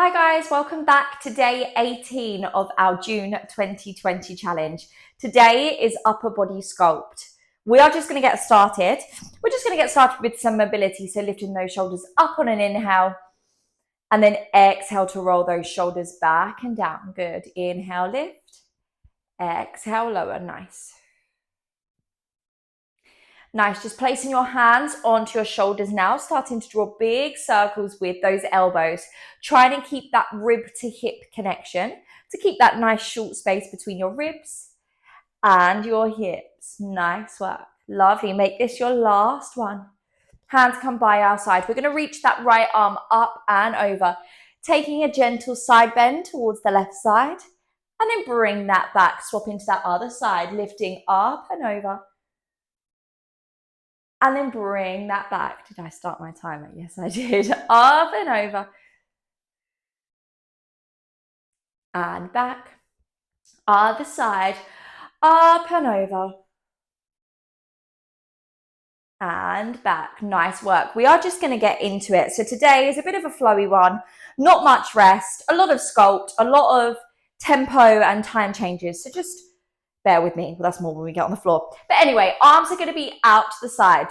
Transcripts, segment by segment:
Hi guys, welcome back to day 18 of our June 2020 challenge. Today is upper body sculpt. We are just going to get started. We're just going to get started with some mobility. So lifting those shoulders up on an inhale and then exhale to roll those shoulders back and down. Good. Inhale, lift. Exhale, lower. Nice. Nice, just placing your hands onto your shoulders now, starting to draw big circles with those elbows. Trying to keep that rib to hip connection, to keep that nice short space between your ribs and your hips. Nice work. Lovely. Make this your last one. Hands come by our side. We're going to reach that right arm up and over, taking a gentle side bend towards the left side, and then bring that back, swap into that other side, lifting up and over. And then bring that back. Did I start my timer? Yes, I did. Up and over. And back. Other side. Up and over. And back. Nice work. We are just going to get into it. So today is a bit of a flowy one. Not much rest. A lot of sculpt. A lot of tempo and time changes. So just bear with me. Well, that's more when we get on the floor. But anyway, arms are going to be out to the side.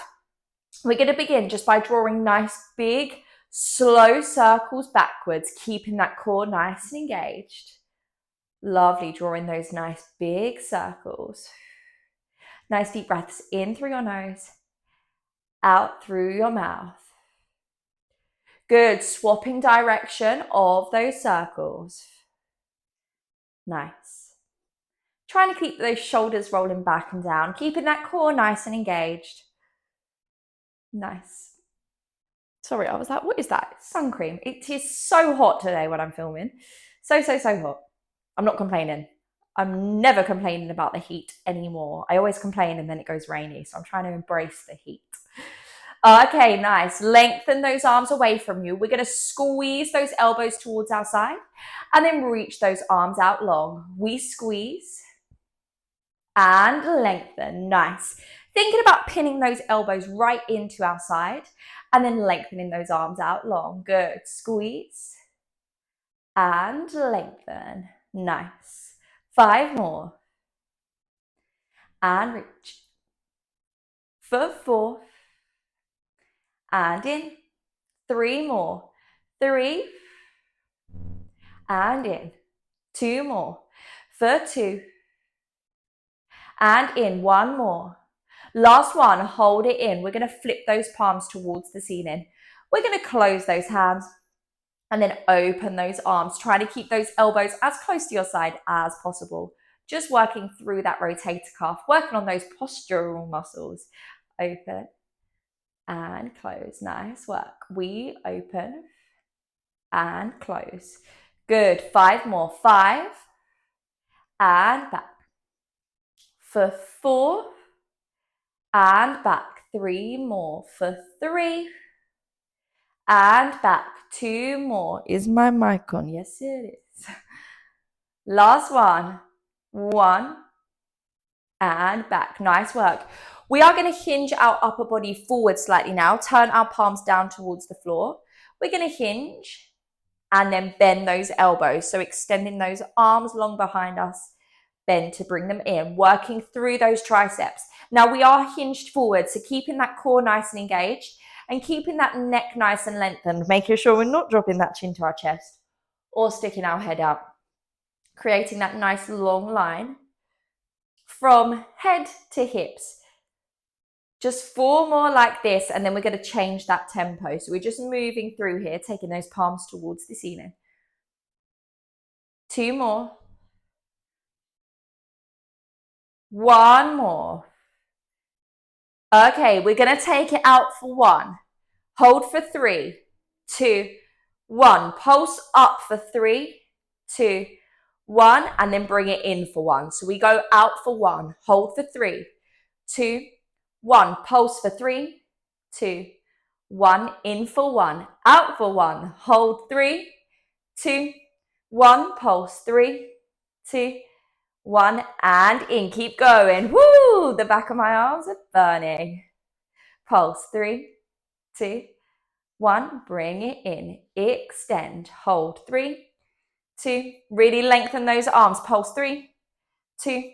We're going to begin just by drawing nice, big, slow circles backwards, keeping that core nice and engaged. Lovely, drawing those nice, big circles. Nice deep breaths in through your nose, out through your mouth. Good, swapping direction of those circles. Nice. Trying to keep those shoulders rolling back and down, keeping that core nice and engaged. Nice. Sorry, I was like, what is that? It's sun cream. It is so hot today when I'm filming. So hot. I'm not complaining. I'm never complaining about the heat anymore. I always complain and then it goes rainy. So I'm trying to embrace the heat. Okay, nice. Lengthen those arms away from you. We're going to squeeze those elbows towards our side and then reach those arms out long. We squeeze and lengthen. Nice. Thinking about pinning those elbows right into our side and then lengthening those arms out long. Good. Squeeze and lengthen. Nice. 5 more. And reach. For 4. And in. 3 more. 3. And in. 2 more. For 2. And in. 1 more. Last one, hold it in. We're going to flip those palms towards the ceiling. We're going to close those hands and then open those arms. Try to keep those elbows as close to your side as possible. Just working through that rotator cuff, working on those postural muscles. Open and close. Nice work. We open and close. Good. 5 more. 5 and back. For 4 and back. 3 more. For 3 and back. 2 more. Is my mic on? Yes, it is. Last one. 1 and back. Nice work. We are going to hinge our upper body forward slightly now. Turn our palms down towards the floor. We're going to hinge and then bend those elbows. So extending those arms long behind us. Bend to bring them in. Working through those triceps. Now we are hinged forward. So keeping that core nice and engaged and keeping that neck nice and lengthened. Making sure we're not dropping that chin to our chest or sticking our head out. Creating that nice long line from head to hips. Just 4 more like this, and then we're going to change that tempo. So we're just moving through here, taking those palms towards the ceiling. 2 more. 1 more. Okay, we're going to take it out for 1. Hold for 3, 2, 1. Pulse up for 3, 2, 1, and then bring it in for 1. So we go out for 1. Hold for 3, 2, 1. Pulse for 3, 2, 1. In for 1. Out for 1. Hold 3, 2, 1. Pulse 3, 2, 1. And in. Keep going. Woo! The back of my arms are burning. Pulse 3, 2, 1, bring it in, extend, hold, 3, 2, really lengthen those arms, pulse, 3, 2,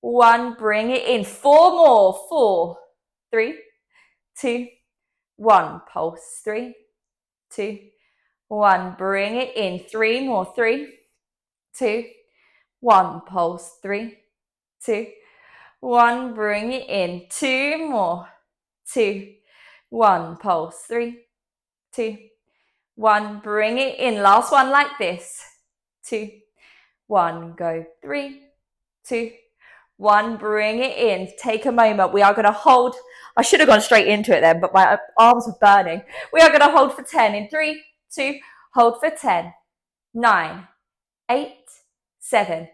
1, bring it in, 4 more, 4, 3, 2, 1, pulse, 3, 2, 1, bring it in, 3 more, 3, 2, 1, pulse, 3, 2, 1, bring it in, 2 more, 2, 1, pulse, 3, 2, 1, bring it in, last one like this, 2, 1, go, 3, 2, 1, bring it in, take a moment, we are going to hold, I should have gone straight into it then, but my arms are burning, we are going to hold for 10, in 3, 2, hold for 10, 9, 8, 7,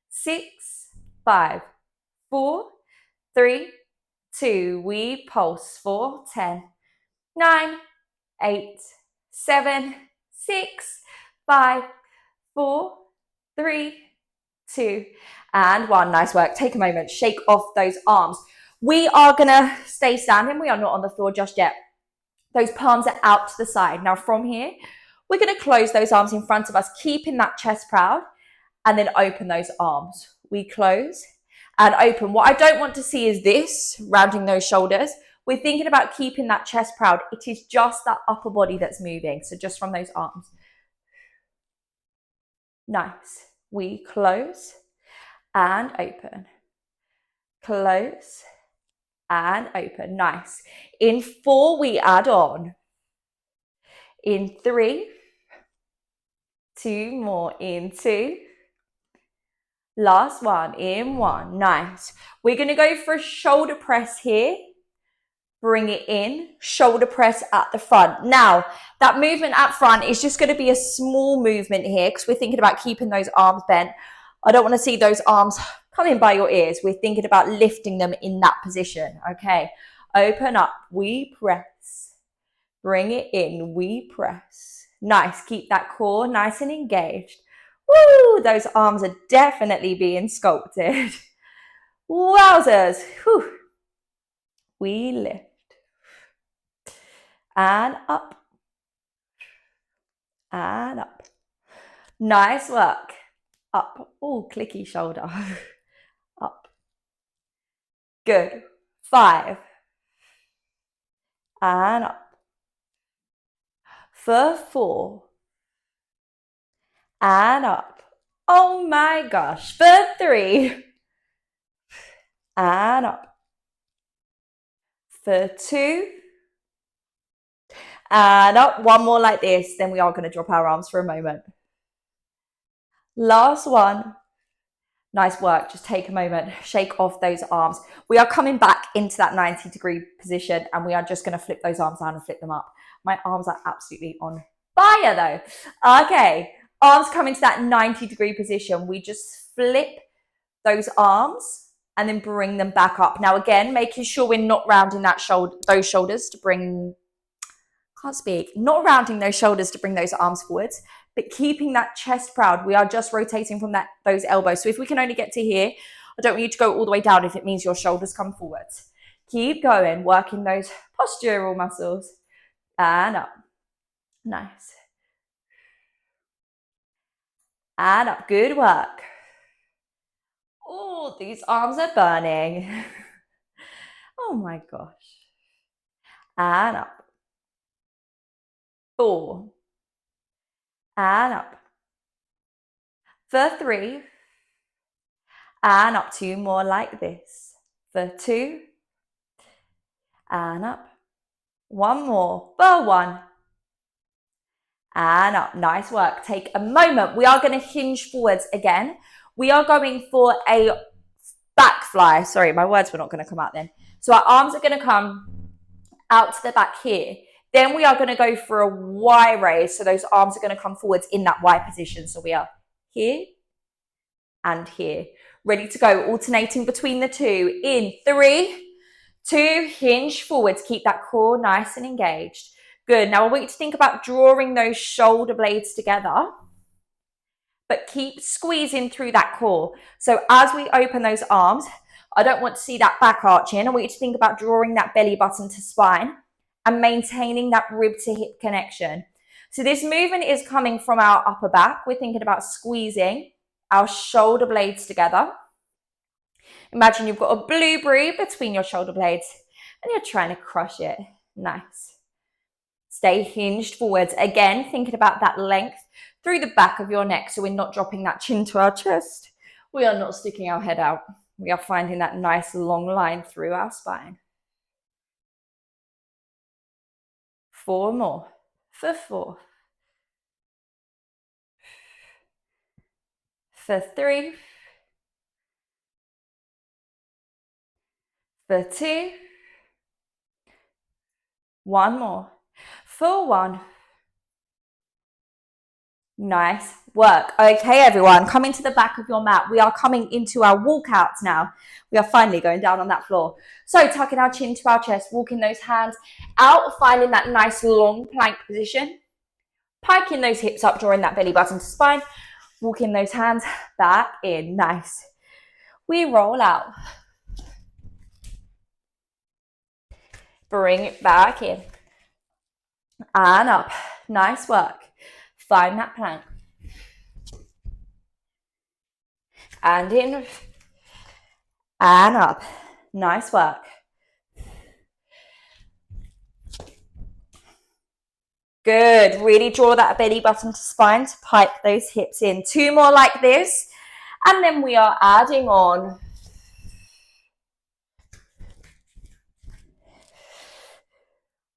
6, 5, 4, 3, 2, we pulse for 10, 9, 8, 7, 6, 5, 4, 3, 2, and 1. Nice work. Take a moment, shake off those arms. We are gonna stay standing. We are not on the floor just yet. Those palms are out to the side. Now from here, we're gonna close those arms in front of us, keeping that chest proud, and then open those arms. We close and open. What I don't want to see is this, rounding those shoulders. We're thinking about keeping that chest proud. It is just that upper body that's moving. So just from those arms. Nice. We close and open. Close and open. Nice. In 4, we add on. In 3, 2 more. In 2. Last one. In 1. Nice. We're going to go for a shoulder press here. Bring it in, shoulder press at the front. Now, that movement at front is just going to be a small movement here because we're thinking about keeping those arms bent. I don't want to see those arms coming by your ears. We're thinking about lifting them in that position. Okay, open up, we press. Bring it in, we press. Nice, keep that core nice and engaged. Woo, those arms are definitely being sculpted. Wowzers. Whew. We lift. And up. And up. Nice work. Up. Oh, clicky shoulder. Up. Good. 5. And up. For 4. And up. Oh my gosh. For 3. And up. For 2. And up. One more like this. Then we are going to drop our arms for a moment. Last one. Nice work. Just take a moment. Shake off those arms. We are coming back into that 90-degree position and we are just going to flip those arms down and flip them up. My arms are absolutely on fire though. Okay. Arms come into that 90-degree position. We just flip those arms and then bring them back up. Now again, making sure we're not rounding that those shoulders to bring, not rounding those shoulders to bring those arms forwards, but keeping that chest proud. We are just rotating from those elbows. So if we can only get to here, I don't want you to go all the way down if it means your shoulders come forwards. Keep going, working those postural muscles. And up. Nice. And up. Good work. Oh, these arms are burning. Oh my gosh. And up. 4. And up. For 3. And up. 2 more like this. For 2. And up. 1 more. For 1. And up. Nice work. Take a moment. We are going to hinge forwards again. We are going for a back fly. Sorry, my words were not going to come out then. So our arms are going to come out to the back here. Then we are going to go for a Y raise. So those arms are going to come forwards in that Y position. So we are here and here. Ready to go. Alternating between the two. In 3, 2, hinge forwards. Keep that core nice and engaged. Good. Now I want you to think about drawing those shoulder blades together, but keep squeezing through that core. So as we open those arms, I don't want to see that back arching. I want you to think about drawing that belly button to spine and maintaining that rib to hip connection. So this movement is coming from our upper back. We're thinking about squeezing our shoulder blades together. Imagine you've got a blueberry between your shoulder blades and you're trying to crush it. Nice. Stay hinged forwards. Again, thinking about that length through the back of your neck, so we're not dropping that chin to our chest. We are not sticking our head out. We are finding that nice long line through our spine. 4 more. For 4. For 3. For 2. 1 more. For 1. Nice work. Okay, everyone, coming to the back of your mat. We are coming into our walkouts now. We are finally going down on that floor. So tucking our chin to our chest, walking those hands out, finding that nice long plank position, piking those hips up, drawing that belly button to spine, walking those hands back in. Nice. We roll out. Bring it back in. And up. Nice work. Find that plank. And in. And up. Nice work. Good. Really draw that belly button to spine to pike those hips in. 2 more like this. And then we are adding on.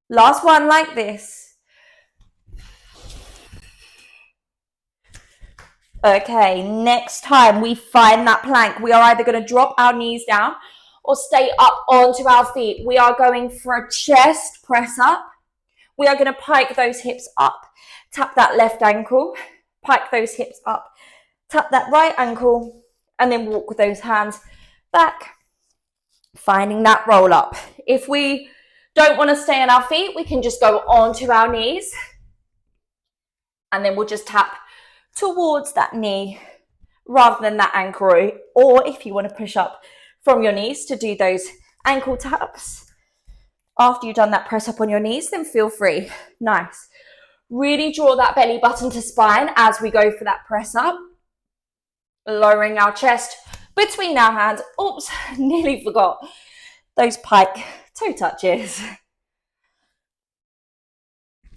Last one like this. Okay, next time we find that plank, we are either going to drop our knees down or stay up onto our feet. We are going for a chest press up. We are going to pike those hips up. Tap that left ankle, pike those hips up. Tap that right ankle, and then walk with those hands back, finding that roll up. If we don't want to stay on our feet, we can just go onto our knees, and then we'll just tap towards that knee rather than that ankle. Or if you want to push up from your knees to do those ankle taps after you've done that press up on your knees, then feel free. Nice. Really draw that belly button to spine as we go for that press up. Lowering our chest between our hands. Oops, nearly forgot those pike toe touches.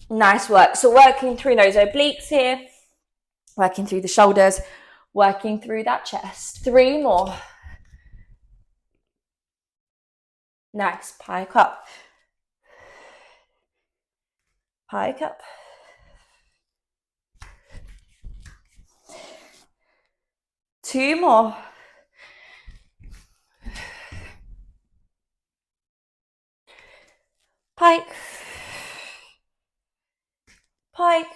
Nice work. So working through those obliques here. Working through the shoulders, working through that chest. 3 more. Nice. Pike up. Pike up. Two more. Pike. Pike.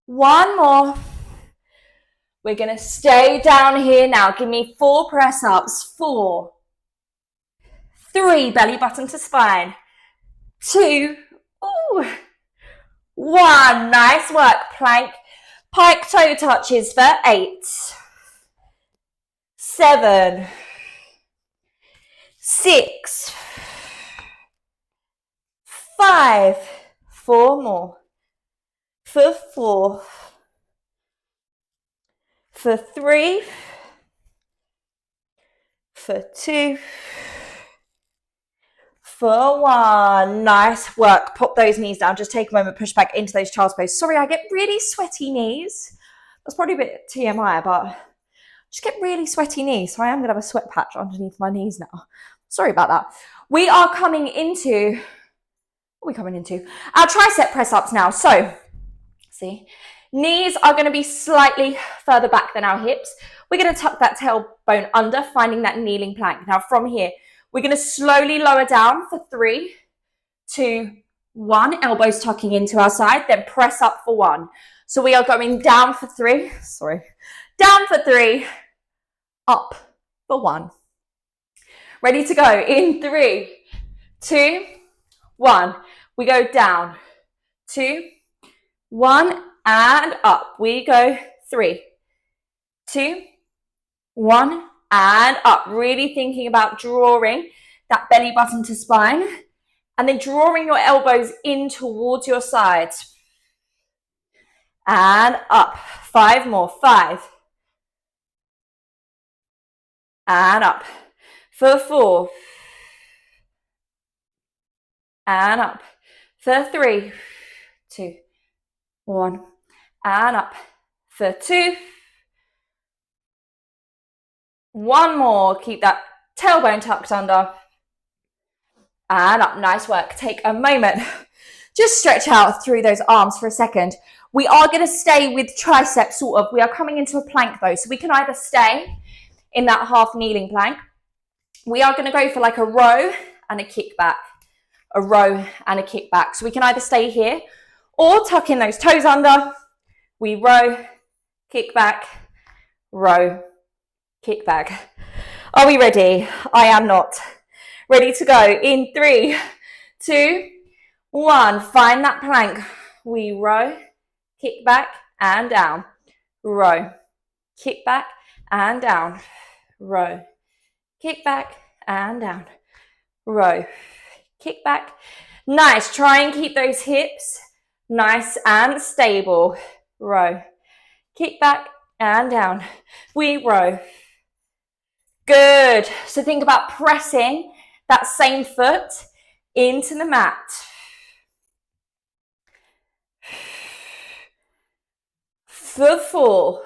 One more. We're going to stay down here now. Give me 4 press ups. 4, 3, belly button to spine. 2, 1. Nice work. Plank, pike toe touches for 8, 7, 6, 5, 4 more. For 4, for 3, for 2, for 1. Nice work. Pop those knees down. Just take a moment, push back into those child's pose. Sorry, I get really sweaty knees. That's probably a bit TMI, but I just get really sweaty knees. So I am going to have a sweat patch underneath my knees now. Sorry about that. We are coming into, what are we coming into? Our tricep press ups now. So, see, knees are going to be slightly further back than our hips. We're going to tuck that tailbone under, finding that kneeling plank. Now from here, we're going to slowly lower down for 3, 2, 1. Elbows tucking into our side, then press up for 1. So we are going down for 3. Down for 3, up for 1. Ready to go in 3, 2, 1. We go down, 2, 1, and up. We go 3, 2, 1, and up. Really thinking about drawing that belly button to spine, and then drawing your elbows in towards your sides. And up. 5 more. 5. And up. For 4. And up. For 3, 2, 1. And up. For 2. 1 more. Keep that tailbone tucked under. And up. Nice work. Take a moment. Just stretch out through those arms for a second. We are going to stay with triceps, sort of. We are coming into a plank though. So we can either stay in that half kneeling plank. We are going to go for like a row and a kick back. A row and a kick back. So we can either stay here or tuck in those toes under. We row, kick back, row, kick back. Are we ready? I am not. Ready to go in 3, 2, 1. Find that plank. We row, kick back and down. Row, kick back and down. Row, kick back and down. Row, kick back. Nice. Try and keep those hips nice and stable. Row, kick back and down. We row. Good. So think about pressing that same foot into the mat. For 4.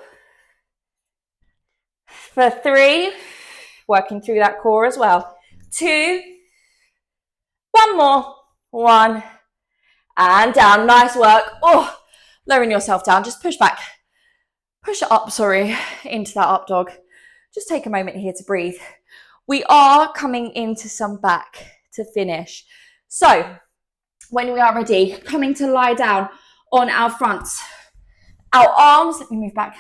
For 3. Working through that core as well. 2. 1 more. 1. And down. Nice work. Oh, lowering yourself down. Just push back. Push it up, into that up dog. Just take a moment here to breathe. We are coming into some back to finish. So when we are ready, coming to lie down on our fronts. Our arms, let me move back.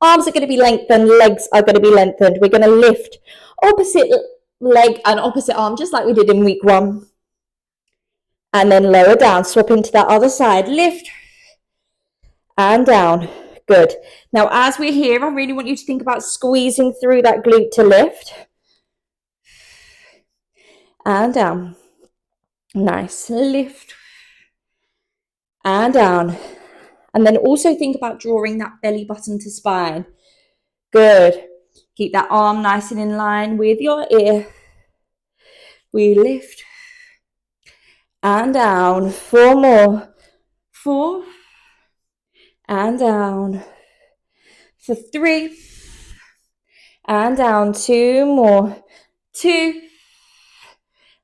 Arms are going to be lengthened, legs are going to be lengthened. We're going to lift opposite leg and opposite arm, just like we did in week 1. And then lower down, swap into that other side, lift and down. Good. Now, as we're here, I really want you to think about squeezing through that glute to lift. And down. Nice. Lift. And down. And then also think about drawing that belly button to spine. Good. Keep that arm nice and in line with your ear. We lift. And down. 4 more. 4. And down. For 3. And down. 2 more. 2.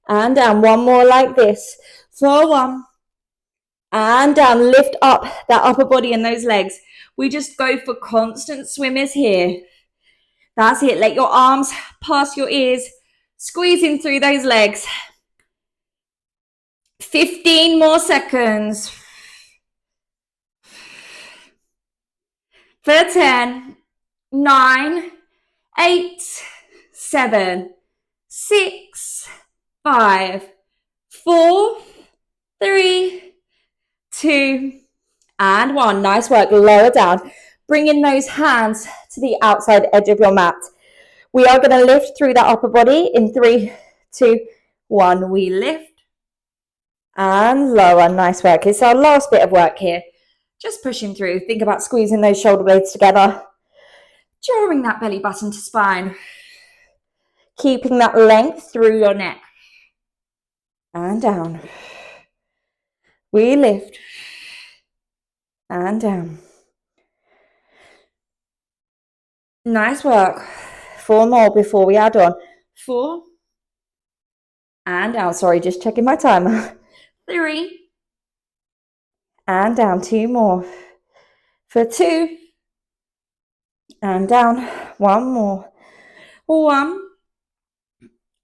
And down. 1 more like this. For 1. And down. Lift up that upper body and those legs. We just go for constant swimmers here. That's it. Let your arms past your ears. Squeezing through those legs. 15 more seconds. For 10, 9, 8, 7, 6, 5, 4, 3, 2, and 1. Nice work. Lower down. Bring in those hands to the outside edge of your mat. We are going to lift through that upper body in 3, 2, 1. We lift and lower. Nice work. It's our last bit of work here. Just pushing through. Think about squeezing those shoulder blades together. Drawing that belly button to spine. Keeping that length through your neck. And down. We lift. And down. Nice work. 4 more before we add on. 4. And down. Sorry, just checking my timer. 3. And down. 2 more. For 2. And down. 1 more. 1.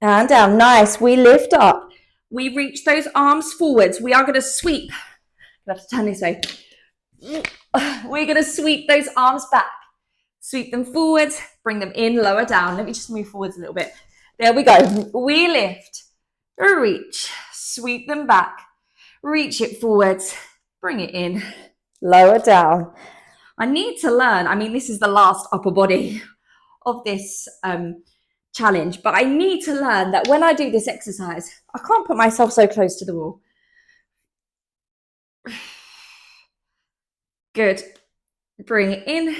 And down. Nice. We lift up. We reach those arms forwards. We are going to sweep. I have to turn this way. We're going to sweep those arms back. Sweep them forwards. Bring them in. Lower down. Let me just move forwards a little bit. There we go. We lift. Reach. Sweep them back. Reach it forwards. Bring it in. Lower down. I need to learn. I mean, this is the last upper body of this challenge, but I need to learn that when I do this exercise, I can't put myself so close to the wall. Good. Bring it in,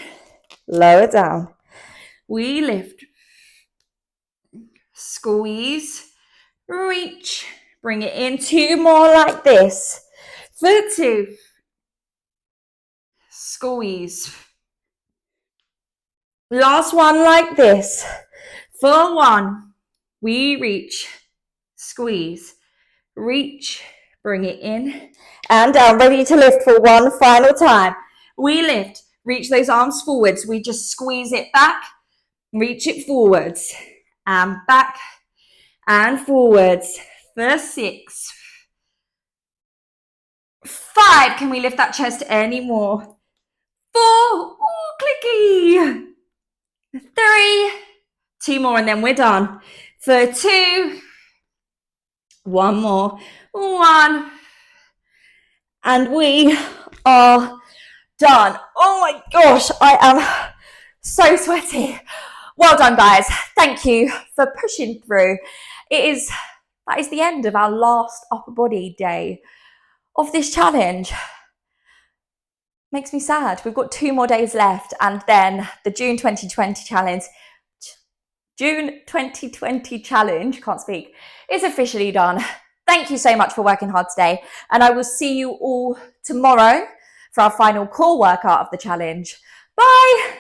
lower down. We lift, squeeze, reach, bring it in. 2 more like this. For 2, squeeze. Last one like this. For 1, we reach, squeeze, reach, bring it in and down. Ready to lift for 1 final time. We lift, reach those arms forwards. We just squeeze it back, reach it forwards and back and forwards. For 6, 5. Can we lift that chest any more? 4. Ooh, clicky. 3. 2 more and then we're done. For 2. 1 more. 1. And we are done. Oh my gosh, I am so sweaty. Well done, guys. Thank you for pushing through. That is the end of our last upper body day of this challenge. Makes me sad. We've got 2 more days left, and then the June 2020 challenge, can't speak, is officially done. Thank you so much for working hard today, and I will see you all tomorrow for our final core workout of the challenge. Bye.